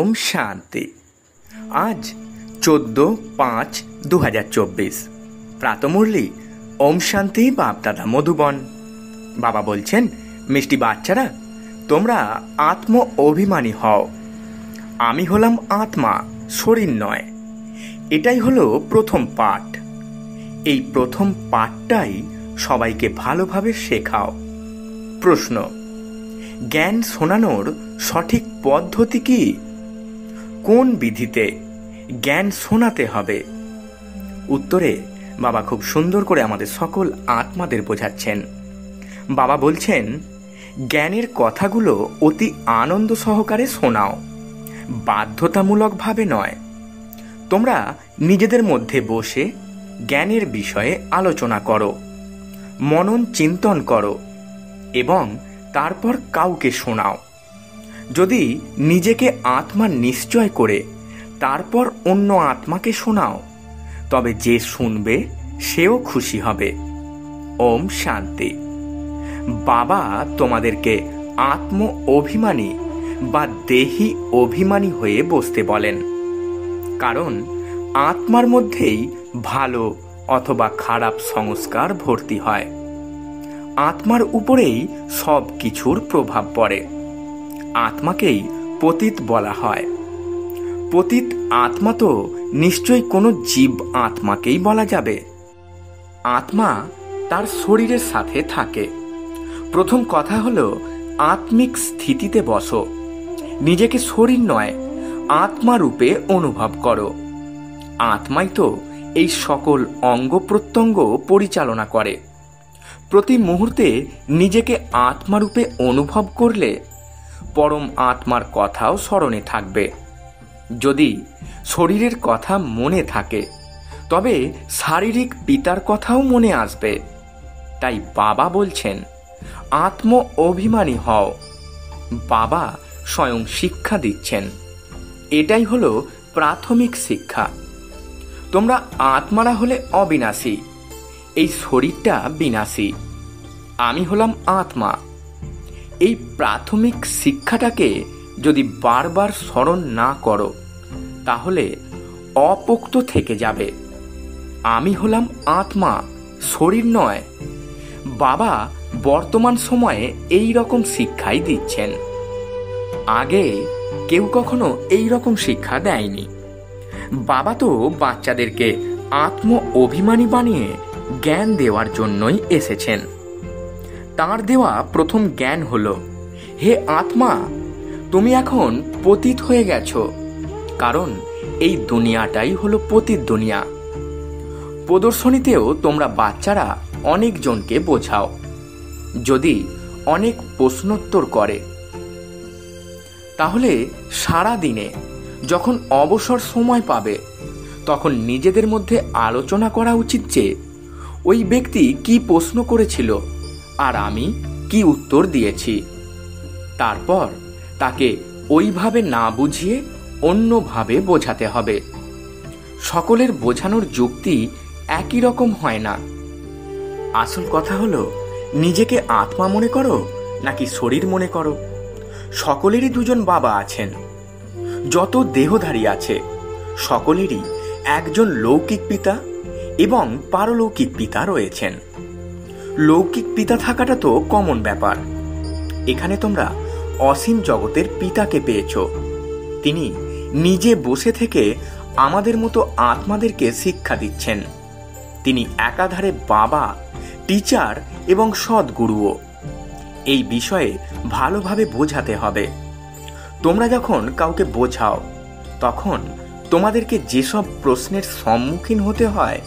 ওম শান্তি। আজ 14/5/2024 প্রাতমুরলি ওম শান্তি বাপদাদা মধুবন। বাবা বলছেন, মিষ্টি বাচ্চারা, তোমরা আত্ম অভিমানী হও। আমি হলাম আত্মা, শরীর নয়। এটাই হলো প্রথম পাঠ। এই প্রথম পাঠটাই সবাইকে ভালোভাবে শেখাও। প্রশ্ন: জ্ঞান শোনানোর সঠিক পদ্ধতি কি? কোন বিধিতে জ্ঞান শোনাতে হবে? উত্তরে বাবা খুব সুন্দর করে আমাদের সকল আত্মাদের বোঝাচ্ছেন। বাবা বলছেন, জ্ঞানের কথাগুলো অতি আনন্দ সহকারে শোনাও, বাধ্যতামূলকভাবে নয়। তোমরা নিজেদের মধ্যে বসে জ্ঞানের বিষয়ে আলোচনা করো, মনন চিন্তন করো এবং তারপর কাউকে শোনাও। যদি নিজেকে আত্মা নিশ্চয় করে তারপর অন্য আত্মাকে শোনাও, তবে যে শুনবে সেও খুশি হবে। ওম শান্তি। বাবা তোমাদেরকে আত্ম অভিমানী বা দেহি অভিমানী হয়ে বসতে বলেন, কারণ আত্মার মধ্যেই ভালো অথবা খারাপ সংস্কার ভর্তি হয়। আত্মার উপরেই সব কিছুর প্রভাব পড়ে। আত্মাকেই পতিত বলা হয়। পতিত আত্মা তো নিশ্চয়ই কোনো জীব আত্মাকেই বলা যাবে। আত্মা তার শরীরের সাথে থাকে। প্রথম কথা হলো, আত্মিক স্থিতিতে বসো। নিজেকে শরীর নয়, আত্মা রূপে অনুভব করো। আত্মাই তো এই সকল অঙ্গ প্রত্যঙ্গ পরিচালনা করে। প্রতি মুহূর্তে নিজেকে আত্মারূপে অনুভব করলে পরম আত্মার কথাও স্মরণে থাকবে। যদি শরীরের কথা মনে থাকে, তবে শারীরিক পিতার কথাও মনে আসবে। তাই বাবা বলছেন, আত্ম অভিমানী হও। বাবা স্বয়ং শিক্ষা দিচ্ছেন। এটাই হলো প্রাথমিক শিক্ষা। তোমরা আত্মারা হলে অবিনাশী, এই শরীরটা বিনাশী। আমি হলাম আত্মা। এই প্রাথমিক শিক্ষাটাকে যদি বারবার স্মরণ না করো, তাহলে অপোক্ত থেকে যাবে। আমি হলাম আত্মা, শরীর নয়। বাবা বর্তমান সময়ে এই রকম শিক্ষাই দিচ্ছেন। আগে কেউ কখনো এই রকম শিক্ষা দেয়নি। বাবা তো বাচ্চাদেরকে আত্ম অভিমানী বানিয়ে জ্ঞান দেওয়ার জন্যই এসেছেন। তাঁর দেওয়া প্রথম জ্ঞান হলো, হে আত্মা, তুমি এখন পতিত হয়ে গেছো, কারণ এই দুনিয়াটাই হলো পতিত দুনিয়া। প্রদর্শনীতেও তোমরা বাচ্চারা অনেকজনকে বোঝাও। যদি অনেক প্রশ্নোত্তর করে, তাহলে সারা দিনে যখন অবসর সময় পাবে, তখন নিজেদের মধ্যে আলোচনা করা উচিত যে ওই ব্যক্তি কি প্রশ্ন করেছিল আর আমি কি উত্তর দিয়েছি। তারপর তাকে ওইভাবে না বুঝিয়ে অন্যভাবে বোঝাতে হবে। সকলের বোঝানোর যুক্তি একই রকম হয় না। আসল কথা হলো, নিজেকে আত্মা মনে করো নাকি শরীর মনে করো। সকলেরই দুজন বাবা আছেন। যত দেহধারী আছে, সকলেরই একজন লৌকিক পিতা এবং পারলৌকিক পিতা রয়েছেন। লৌকিক পিতা থাকাটা তো কমন ব্যাপার। এখানে তোমরা অসীম জগতের পিতাকে পেয়েছ। তিনি নিজে বসে থেকে আমাদের মতো আত্মাদেরকে শিক্ষা দিচ্ছেন। তিনি একাধারে বাবা, টিচার এবং সদ্গুরুও। এই বিষয়ে ভালোভাবে বোঝাতে হবে। তোমরা যখন কাউকে বোঝাও, তখন তোমাদেরকে যেসব প্রশ্নের সম্মুখীন হতে হয়,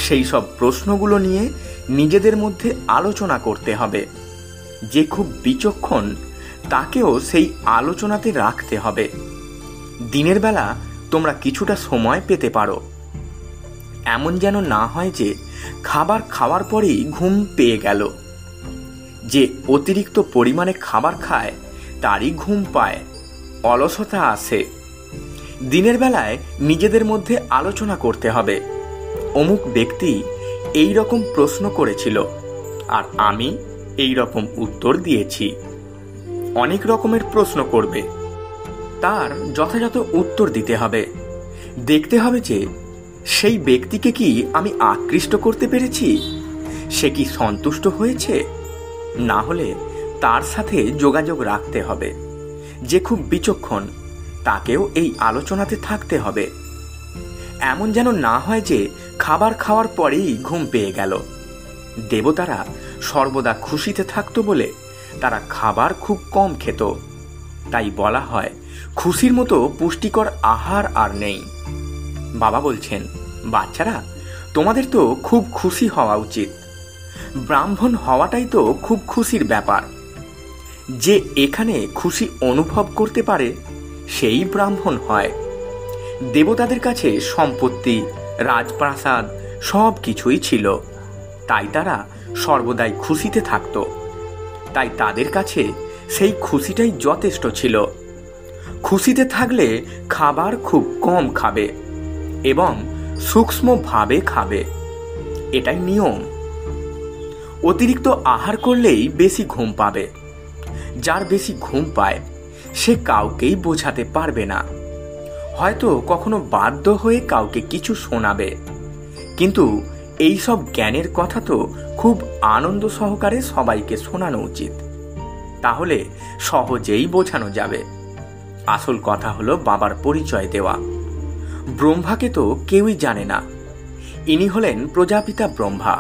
সেই সব প্রশ্নগুলো নিয়ে নিজেদের মধ্যে আলোচনা করতে হবে। যে খুব বিচক্ষণ, তাকেও সেই আলোচনাতে রাখতে হবে। দিনের বেলা তোমরা কিছুটা সময় পেতে পারো। এমন যেন না হয় যে খাবার খাওয়ার পরেই ঘুম পেয়ে গেল। যে অতিরিক্ত পরিমাণে খাবার খায় তারই ঘুম পায়, অলসতা আসে। দিনের বেলায় নিজেদের মধ্যে আলোচনা করতে হবে। অমুক ব্যক্তি এই রকম প্রশ্ন করেছিল আর আমি এই রকম উত্তর দিয়েছি। অনেক রকমের প্রশ্ন করবে। তার যথাযথ উত্তর দিতে হবে। দেখতে হবে যে সেই ব্যক্তিকে কি আমি আকৃষ্ট করতে পেরেছি, সে কি সন্তুষ্ট হয়েছে। না হলে তার সাথে যোগাযোগ রাখতে হবে। যে খুব বিচক্ষণ তাকেও এই আলোচনাতে থাকতে হবে। এমন যেন না হয় যে খাবার খাওয়ার পরেই ঘুম পেয়ে গেল। দেবতারা সর্বদা খুশিতে থাকতো বলে তারা খাবার খুব কম খেত। তাই বলা হয় খুশির মতো পুষ্টিকর আহার আর নেই। বাবা বলছেন, বাচ্চারা, তোমাদের তো খুব খুশি হওয়া উচিত। ব্রাহ্মণ হওয়াটাই তো খুব খুশির ব্যাপার। যে এখানে খুশি অনুভব করতে পারে সেই ব্রাহ্মণ হয়। দেবতাদের কাছে সম্পত্তি, রাজপ্রাসাদ সব কিছুই ছিল, তাই তারা সর্বদাই খুশিতে থাকত। তাই তাদের কাছে সেই খুশিটাই যথেষ্ট ছিল। খুশিতে থাকলে খাবার খুব কম খাবে এবং সূক্ষ্মভাবে খাবে, এটাই নিয়ম। অতিরিক্ত আহার করলেই বেশি ঘুম পাবে। যার বেশি ঘুম পায় সে কাউকেই বোঝাতে পারবে না। হয়তো কখনো বাধ্য হয়ে কাউকে কিছু শোনাবে, কিন্তু এই সব জ্ঞানের কথা তো খুব আনন্দ সহকারে সবাইকে শোনানো উচিত। তাহলে সহজেই বোঝানো যাবে। আসল কথা হলো বাবার পরিচয় দেওয়া। ব্রহ্মাকে তো কেউই জানে না। ইনি হলেন প্রজাপিতা ব্রহ্মা।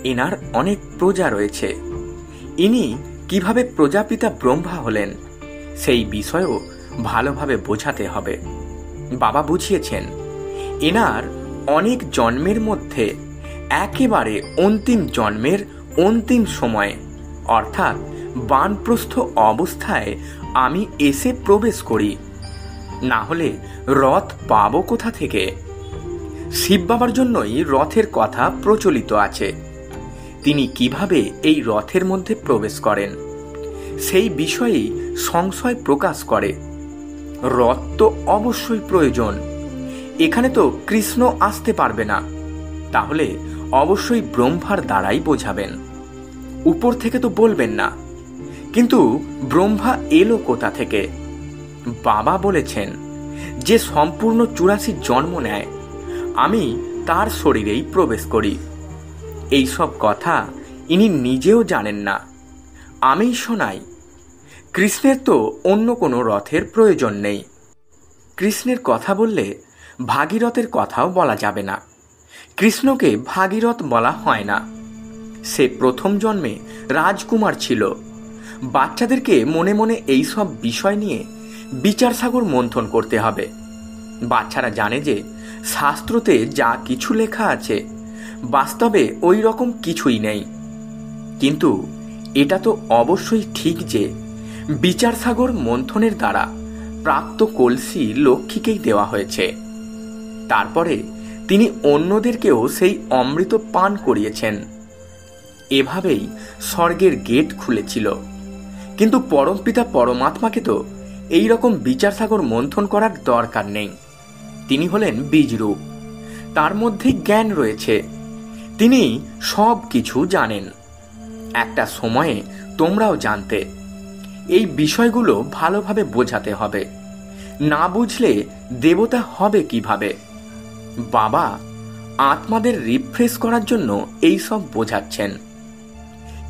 এনার অনেক প্রজা রয়েছে। ইনি কিভাবে প্রজাপিতা ব্রহ্মা হলেন সেই বিষয়েও ভালোভাবে বোঝাতে হবে। বাবা বুঝিয়েছেন, এনার অনেক জন্মের মধ্যে একেবারে অন্তিম জন্মের অন্তিম সময়ে, অর্থাৎ বানপ্রস্থ অবস্থায় আমি এসে প্রবেশ করি। না হলে রথ পাবো কোথা থেকে? শিব বাবার জন্যই রথের কথা প্রচলিত আছে। তিনি কিভাবে এই রথের মধ্যে প্রবেশ করেন সেই বিষয়েই সংশয় প্রকাশ করে। রথ তো অবশ্যই প্রয়োজন। এখানে তো কৃষ্ণ আসতে পারবে না, তাহলে অবশ্যই ব্রহ্মার দ্বারাই বোঝাবেন। উপর থেকে তো বলবেন না। কিন্তু ব্রহ্মা এলো কোথা থেকে? বাবা বলেছেন, যে সম্পূর্ণ 84 জন্ম নেয় আমি তার শরীরেই প্রবেশ করি। এই সব কথা ইনি নিজেও জানেন না, আমিই শোনাই। কৃষ্ণের তো অন্য কোনো রথের প্রয়োজন নেই। কৃষ্ণের কথা বললে ভাগীরথের কথাও বলা যাবে না। কৃষ্ণকে ভাগীরথ বলা হয় না। সে প্রথম জন্মে রাজকুমার ছিল। বাচ্চাদেরকে মনে মনে এই সব বিষয় নিয়ে বিচার সাগর মন্থন করতে হবে। বাচ্চারা জানে যে শাস্ত্রতে যা কিছু লেখা আছে বাস্তবে ওই রকম কিছুই নেই। কিন্তু এটা তো অবশ্যই ঠিক যে বিচার সাগর মন্থনের দ্বারা প্রাপ্ত কলসি লক্ষ্মীকেই দেওয়া হয়েছে। তারপরে তিনি অন্যদেরকেও সেই অমৃত পান করিয়েছেন। এভাবেই স্বর্গের গেট খুলেছিল। কিন্তু পরমপিতা পরমাত্মাকে তো এই রকম বিচার সাগর মন্থন করার দরকার নেই। তিনি হলেন বীজরূপ। তার মধ্যে জ্ঞান রয়েছে। তিনি সব কিছু জানেন। একটা সময়ে তোমরাও জানতে। এই বিষয়গুলো ভালোভাবে বোঝাতে হবে। না বুঝলে দেবতা হবে কিভাবে? বাবা আত্মাদের রিফ্রেশ করার জন্য এই সব বোঝাচ্ছেন।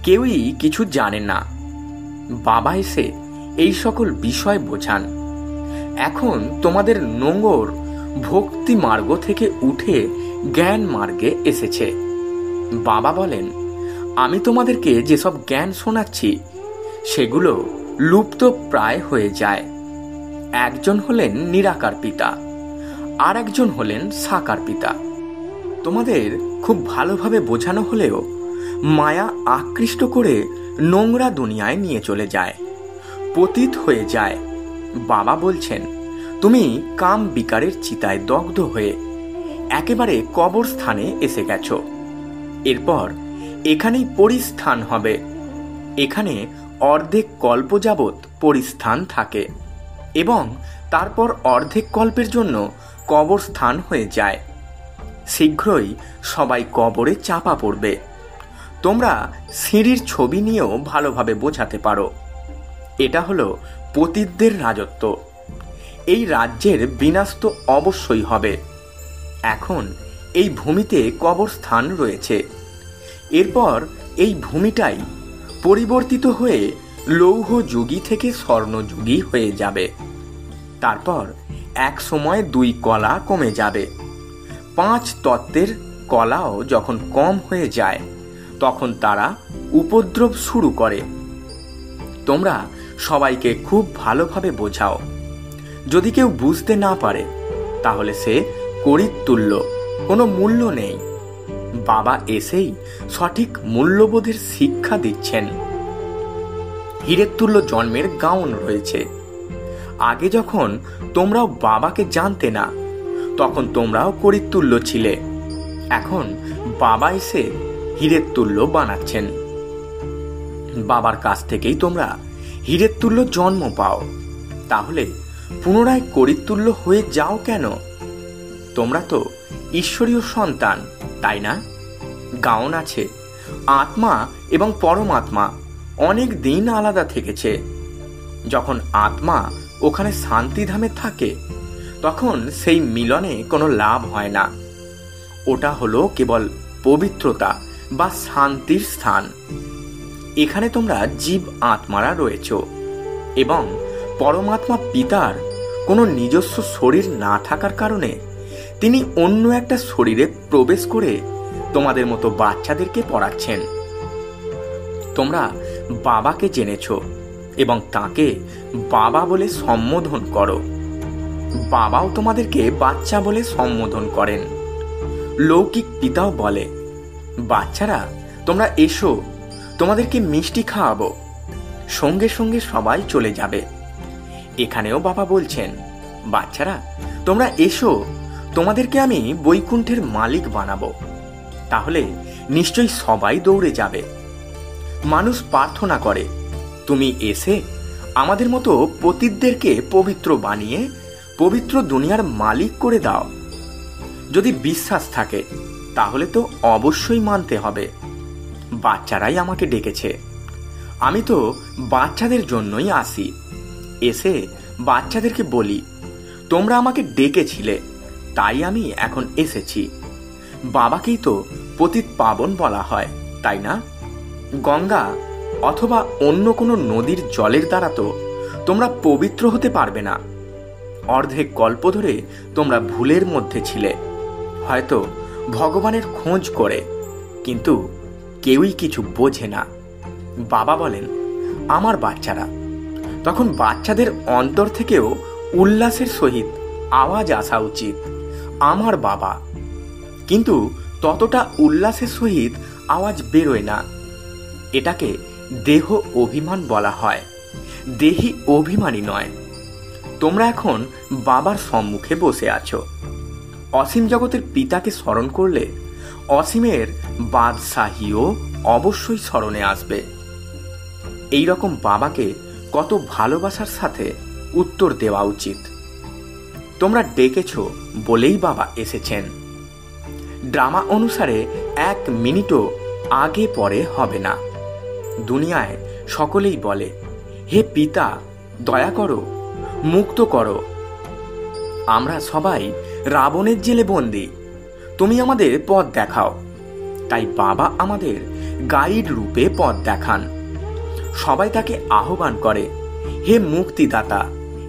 কেউই কিছু জানে না। বাবা এসে এই সকল বিষয় বোঝান। এখন তোমাদের নোংর ভক্তি মার্গ থেকে উঠে জ্ঞান মার্গে এসেছে। বাবা বলেন, আমি তোমাদেরকে যেসব জ্ঞান শোনাচ্ছি সেগুলো লুপ্ত প্রায় হয়ে যায়। একজন হলেন নিরাকার পিতা, আর একজন হলেন সাকার পিতা। তোমাদের খুব ভালোভাবে বোঝানো হলেও মায়া আকৃষ্ট করে নোংরা দুনিয়ায় নিয়ে চলে যায়, পতিত হয়ে যায়। বাবা বলছেন, তুমি কাম বিকারের চিতায় দগ্ধ হয়ে একেবারে কবরস্থানে এসে গেছ। এরপর এখানেই পরিস্থান হবে। এখানে অর্ধেক কল্প যাবৎ পরিস্থান থাকে এবং তারপর অর্ধেক কল্পের জন্য কবরস্থান হয়ে যায়। শীঘ্রই সবাই কবরে চাপা পড়বে। তোমরা সিঁড়ির ছবি নিয়েও ভালোভাবে বোঝাতে পারো। এটা হলো পতিতদের রাজত্ব। এই রাজ্যের বিনাশ তো অবশ্যই হবে। এখন এই ভূমিতে কবরস্থান রয়েছে, এরপর এই ভূমিটাই পরিবর্তিত হয়ে লৌহ যুগী থেকে স্বর্ণযুগী হয়ে যাবে। তারপর এক সময় 2 কলা কমে যাবে। 5 তত্ত্বের কলাও যখন কম হয়ে যায় তখন তারা উপদ্রব শুরু করে। তোমরা সবাইকে খুব ভালোভাবে বোঝাও। যদি কেউ বুঝতে না পারে তাহলে সে করির তুল্য, কোনো মূল্য নেই। বাবা এসেই সঠিক মূল্যবোধের শিক্ষা দিচ্ছেন। হীরের তুল্য জন্মের গাউন রয়েছে। আগে যখন তোমরাও বাবাকে জানতে না তখন তোমরাও করির তুল্য ছিলে। এখন বাবা এসে হীরের তুল্য বানাচ্ছেন। বাবার কাছ থেকেই তোমরা হীরের তুল্য জন্ম পাও, তাহলে পুনরায় করির তুল্য হয়ে যাও কেন? তোমরা তো ঈশ্বরীয় সন্তান, তাই না? গাউন আছে, আত্মা এবং পরমাত্মা অনেক দিন আলাদা থেকেছে। যখন আত্মা ওখানে শান্তিধামে থাকে তখন সেই মিলনে কোনো লাভ হয় না। ওটা হলো কেবল পবিত্রতা বা শান্তির স্থান। এখানে তোমরা জীব আত্মারা রয়েছ এবং পরমাত্মা পিতার কোনো নিজস্ব শরীর না থাকার কারণে তিনি অন্য একটা শরীরে প্রবেশ করে তোমাদের মতো বাচ্চাদেরকে পড়াচ্ছেন। তোমরা বাবাকে জেনেছ এবং তাকে বাবা বলে সম্বোধন করো। বাবাও তোমাদেরকে বাচ্চা বলে সম্বোধন করেন। লৌকিক পিতাও বলে, বাচ্চারা তোমরা এসো, তোমাদেরকে মিষ্টি খাওয়াবো। সঙ্গে সঙ্গে সবাই চলে যাবে। এখানেও বাবা বলছেন, বাচ্চারা তোমরা এসো, তোমাদেরকে আমি বৈকুণ্ঠের মালিক বানাবো। তাহলে নিশ্চয়ই সবাই দৌড়ে যাবে। মানুষ প্রার্থনা করে, তুমি এসে আমাদের মতো পতিতদেরকে পবিত্র বানিয়ে পবিত্র দুনিয়ার মালিক করে দাও। যদি বিশ্বাস থাকে তাহলে তো অবশ্যই মানতে হবে। বাচ্চারাই আমাকে ডেকেছে, আমি তো বাচ্চাদের জন্যই আসি। এসে বাচ্চাদেরকে বলি, তোমরা আমাকে ডেকেছিলে, তাই আমি এখন এসেছি। বাবাকেই তো পতিত পাবন বলা হয়, তাই না? গঙ্গা অথবা অন্য কোনো নদীর জলের দ্বারা তো তোমরা পবিত্র হতে পারবে না। অর্ধেক কল্প ধরে তোমরা ভুলের মধ্যে ছিলে, হয়তো ভগবানের খোঁজ করে, কিন্তু কেউই কিছু বোঝে না। বাবা বলেন, আমার বাচ্চারা। তখন বাচ্চাদের অন্তর থেকেও উল্লাসের সহিত আওয়াজ আসা উচিত, আমার বাবা। কিন্তু ততটা উল্লাসের সহিত আওয়াজ বেরোয় না। এটাকে দেহ অভিমান বলা হয়, দেহি অভিমানী নয়। তোমরা এখন বাবার সম্মুখে বসে আছো। অসীম জগতের পিতাকে স্মরণ করলে অসীমের বাদশাহীও অবশ্যই স্মরণে আসবে। এই রকম বাবাকে কত ভালোবাসার সাথে উত্তর দেওয়া উচিত। তোমরা ডেকেছ বলেই বাবা এসেছেন। ড্রামা অনুসারে 1 মিনিটও আগে পরে হবে না। দুনিয়ায় সকলেই বলে, হে পিতা দয়া করো, মুক্ত করো। আমরা সবাই রাবণের জেলে বন্দী, তুমি আমাদের পথ দেখাও। তাই বাবা আমাদের গাইড রূপে পথ দেখান। সবাই তাকে আহ্বান করে, হে মুক্তিদাতা,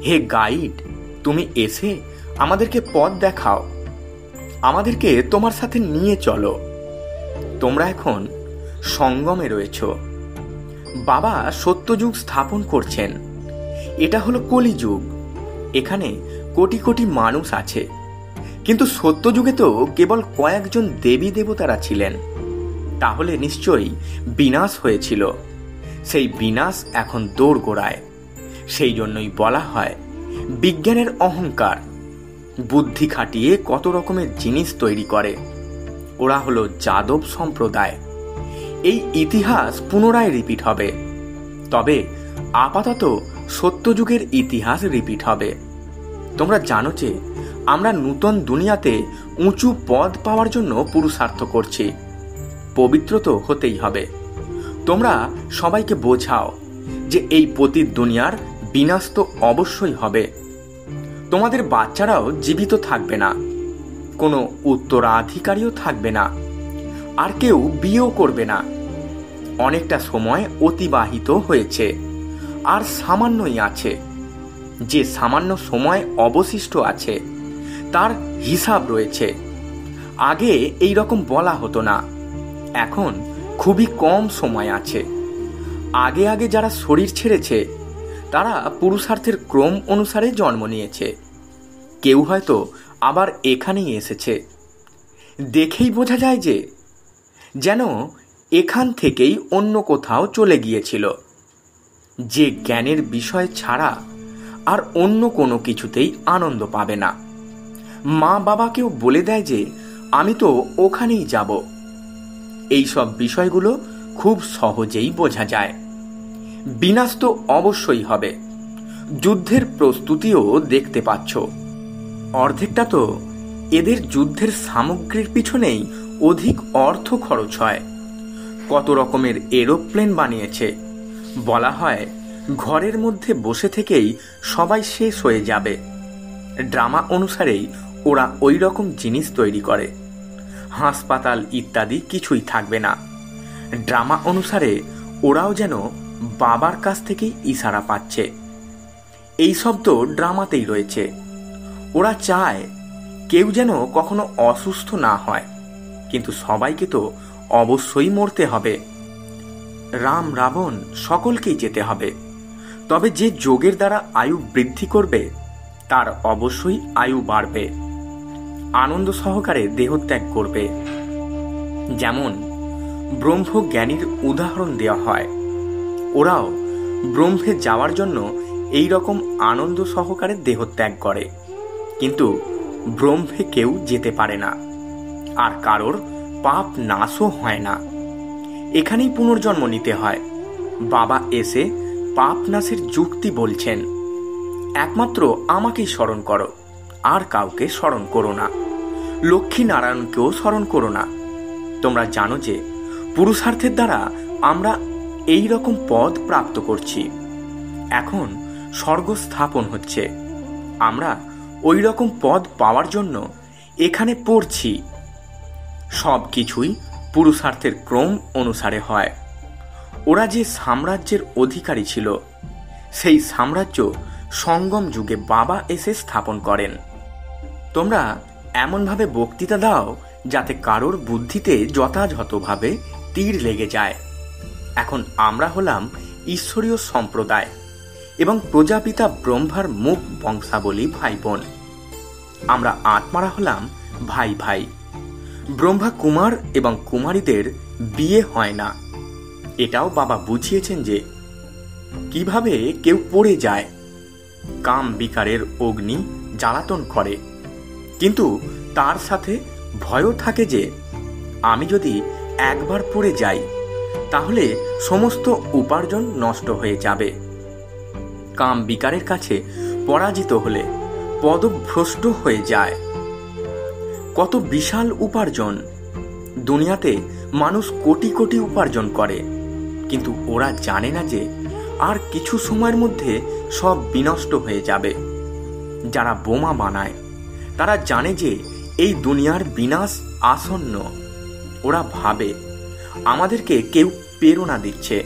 হে গাইড, তুমি এসে আমাদেরকে পথ দেখাও, আমাদেরকে তোমার সাথে নিয়ে চলো। তোমরা এখন সঙ্গমে রয়েছ। বাবা সত্যযুগ স্থাপন করছেন। এটা হলো কলিযুগ। এখানে কোটি কোটি মানুষ আছে, কিন্তু সত্যযুগে তো কেবল কয়েকজন দেবী দেবতারা ছিলেন। তাহলে নিশ্চয়ই বিনাশ হয়েছিল। সেই বিনাশ এখন দোরগোড়ায়। সেই জন্যই বলা হয় বিজ্ঞানের অহংকার। বুদ্ধি খাটিয়ে কত রকমের জিনিস তৈরি করে। ওরা হলো যাদব সম্প্রদায়। এই ইতিহাস পুনরায় রিপিট হবে, তবে আপাতত সত্যযুগের ইতিহাস রিপিট হবে। তোমরা জানো যে আমরা নূতন দুনিয়াতে উঁচু পদ পাওয়ার জন্য পুরুষার্থ করছি। পবিত্র তো হতেই হবে। তোমরা সবাইকে বোঝাও যে এই পতিত দুনিয়ার বিনাশ তো অবশ্যই হবে। তোমাদের বাচ্চারাও জীবিত থাকবে না, কোনো উত্তরাধিকারীও থাকবে না, আর কেউ বিয়েও করবে না। অনেকটা সময় অতিবাহিত হয়েছে, আর সামান্যই আছে। যে সামান্য সময় অবশিষ্ট আছে তার হিসাব রয়েছে। আগে এই রকম বলা হতো না, এখন খুবই কম সময় আছে। আগে আগে যারা শরীর ছেড়েছে তারা পুরুষার্থের ক্রম অনুসারে জন্ম নিয়েছে। কেউ হয়তো আবার এখানেই এসেছে। দেখেই বোঝা যায় যে যেন এখান থেকেই অন্য কোথাও চলে গিয়েছিল, যে জ্ঞানের বিষয় ছাড়া আর অন্য কোনো কিছুতেই আনন্দ পাবে না। মা বাবাকেও বলে দেয় যে আমি তো ওখানেই যাব। এই সব বিষয়গুলো খুব সহজেই বোঝা যায়। বিনাশ তো অবশ্যই হবে। যুদ্ধের প্রস্তুতিও দেখতে পাচ্ছ। অর্ধেকটা তো এদের যুদ্ধের সামগ্রীর পিছনেই অধিক অর্থ খরচ হয়। কত রকমের এরোপ্লেন বানিয়েছে। বলা হয় ঘরের মধ্যে বসে থেকেই সবাই শেষ হয়ে যাবে। ড্রামা অনুসারেই ওরা ওই রকম জিনিস তৈরি করে। হাসপাতাল ইত্যাদি কিছুই থাকবে না। ড্রামা অনুসারে ওরাও যেন বাবার কাছ থেকেই ইশারা পাচ্ছে। এই সব তো ড্রামাতেই রয়েছে। ওরা চায় কেউ যেন কখনো অসুস্থ না হয়, কিন্তু সবাইকে তো অবশ্যই মরতে হবে। রাম রাবণ সকলকেই যেতে হবে। তবে যে যোগের দ্বারা আয়ু বৃদ্ধি করবে তার অবশ্যই আয়ু বাড়বে, আনন্দ সহকারে দেহত্যাগ করবে। যেমন ব্রহ্মজ্ঞানীর উদাহরণ দেওয়া হয়। ওরাও ব্রহ্মে যাওয়ার জন্য এই রকম আনন্দ সহকারে দেহত্যাগ করে, কিন্তু ব্রহ্মে কেউ যেতে পারে না, আর কারোর পাপ নাশও হয় না। এখানেই পুনর্জন্ম নিতে হয়। বাবা এসে পাপ নাশের যুক্তি বলছেন। একমাত্র আমাকেই স্মরণ করো, আর কাউকে স্মরণ করো না। লক্ষ্মী নারায়ণকেও স্মরণ করো না। তোমরা জানো যে পুরুষার্থের দ্বারা আমরা এই রকম পদ প্রাপ্ত করছি। এখন স্বর্গ স্থাপন হচ্ছে। আমরা ওই রকম পদ পাওয়ার জন্য এখানে পড়ছি। সব কিছুই পুরুষার্থের ক্রম অনুসারে হয়। ওরা যে সাম্রাজ্যের অধিকারী ছিল, সেই সাম্রাজ্য সঙ্গম যুগে বাবা এসে স্থাপন করেন। তোমরা এমনভাবে বক্তৃতা দাও যাতে কারোর বুদ্ধিতে যথাযথভাবে তীর লেগে যায়। এখন আমরা হলাম ঈশ্বরীয় সম্প্রদায় এবং প্রজাপিতা ব্রহ্মার মুখ বংশাবলী ভাই বোন। আমরা আত্মারা হলাম ভাই ভাই। ব্রহ্মা কুমার এবং কুমারীদের বিয়ে হয় না। এটাও বাবা বুঝিয়েছেন যে কিভাবে কেউ পড়ে যায়। কাম বিকারের অগ্নি জ্বালাতন করে, কিন্তু তার সাথে ভয়ও থাকে যে আমি যদি একবার পড়ে যাই তাহলে সমস্ত উপার্জন নষ্ট হয়ে যাবে। কাম বিকারের কাছে পরাজিত হলে পদভ্রষ্ট হয়ে যায়। কত বিশাল উপার্জন! দুনিয়াতে মানুষ কোটি কোটি উপার্জন করে, কিন্তু ওরা জানে না যে আর কিছু সময়ের মধ্যে সব বিনষ্ট হয়ে যাবে। যারা বোমা বানায় তারা জানে যে এই দুনিয়ার বিনাশ আসন্ন। ওরা ভাবে আমাদেরকে কেউ প্রেরণা দিচ্ছে,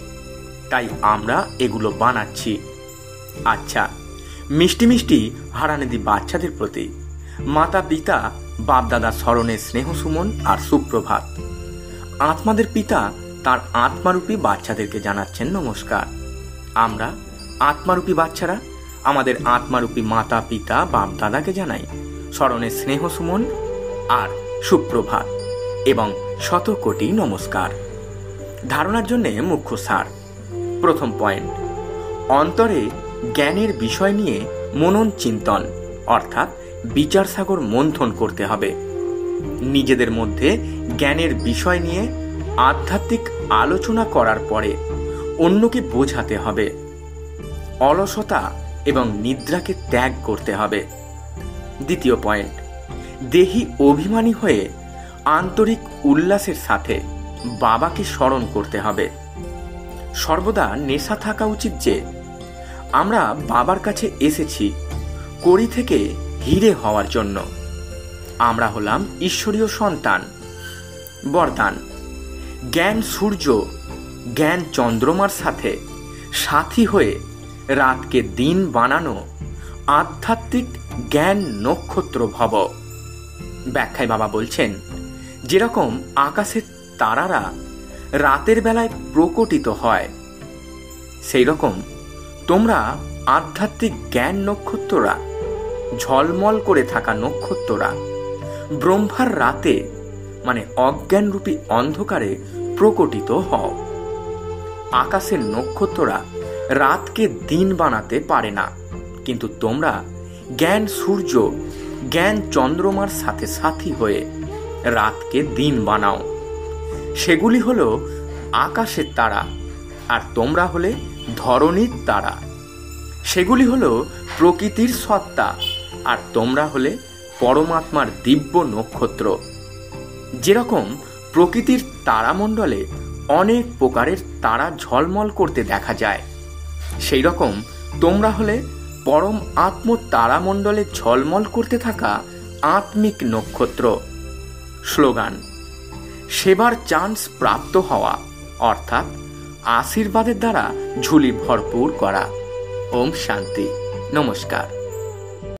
তাই আমরা এগুলো বানাচ্ছি। আচ্ছা, মিষ্টি মিষ্টি হারানেদি বাচ্চাদের প্রতি মাতা পিতা বাপদাদা স্মরণে স্নেহ সুমন আর সুপ্রভাত। আত্মাদের পিতা তার আত্মারূপী বাচ্চাদেরকে জানাচ্ছেন নমস্কার। আমরা আত্মারূপী বাচ্চারা আমাদের আত্মারূপী মাতা পিতা বাপদাদাকে জানাই স্মরণে স্নেহ সুমন আর সুপ্রভাত এবং শতকোটি নমস্কার। ধারণার জন্য মুখ্য সার। প্রথম পয়েন্ট, অন্তরে জ্ঞানের বিষয় নিয়ে মনন চিন্তন অর্থাৎ বিচার সাগর মন্থন করতে হবে। নিজেদের মধ্যে জ্ঞানের বিষয় নিয়ে আধ্যাত্মিক আলোচনা করার পরে অন্যকে বোঝাতে হবে। অলসতা এবং নিদ্রাকে ত্যাগ করতে হবে। দ্বিতীয় পয়েন্ট, দেহি অভিমানী হয়ে আন্তরিক উল্লাসের সাথে বাবাকে স্মরণ করতে হবে। সর্বদা নেশা থাকা উচিত যে আমরা বাবার কাছে এসেছি, কড়ি থেকে হিরে হওয়ার জন্য। আমরা হলাম ঈশ্বরীয় সন্তান। বরদান: জ্ঞান সূর্য, জ্ঞান চন্দ্রমার সাথে সাথী হয়ে রাতকে দিন বানানো আধ্যাত্মিক জ্ঞান নক্ষত্র ভব। ব্যাখ্যায় বাবা বলছেন, যেরকম আকাশের তারারা রাতের বেলায় প্রকটিত হয়, সেই রকম তোমরা আধ্যাত্মিক জ্ঞান নক্ষত্ররা, ঝলমল করে থাকা নক্ষত্ররা ব্রহ্মার রাতে মানে অজ্ঞানরূপী অন্ধকারে প্রকটিত হও। আকাশের নক্ষত্ররা রাতকে দিন বানাতে পারে না, কিন্তু তোমরা জ্ঞান সূর্য, জ্ঞান চন্দ্রমার সাথে সাথী হয়ে রাতকে দিন বানাও। সেগুলি হলো আকাশের তারা, আর তোমরা হলে ধরণীর তারা। সেগুলি হলো প্রকৃতির সত্তা, আর তোমরা হলে পরমাত্মার দিব্য নক্ষত্র। যেরকম প্রকৃতির তারামণ্ডলে অনেক প্রকারের তারা ঝলমল করতে দেখা যায়, সেই রকম তোমরা হলে পরম আত্ম তারামণ্ডলে ঝলমল করতে থাকা আত্মিক নক্ষত্র। স্লোগান: সেবার চান্স প্রাপ্ত হওয়া, অর্থাৎ আশীর্বাদের দ্বারা ঝুলি ভরপুর করা। ওম শান্তি। নমস্কার।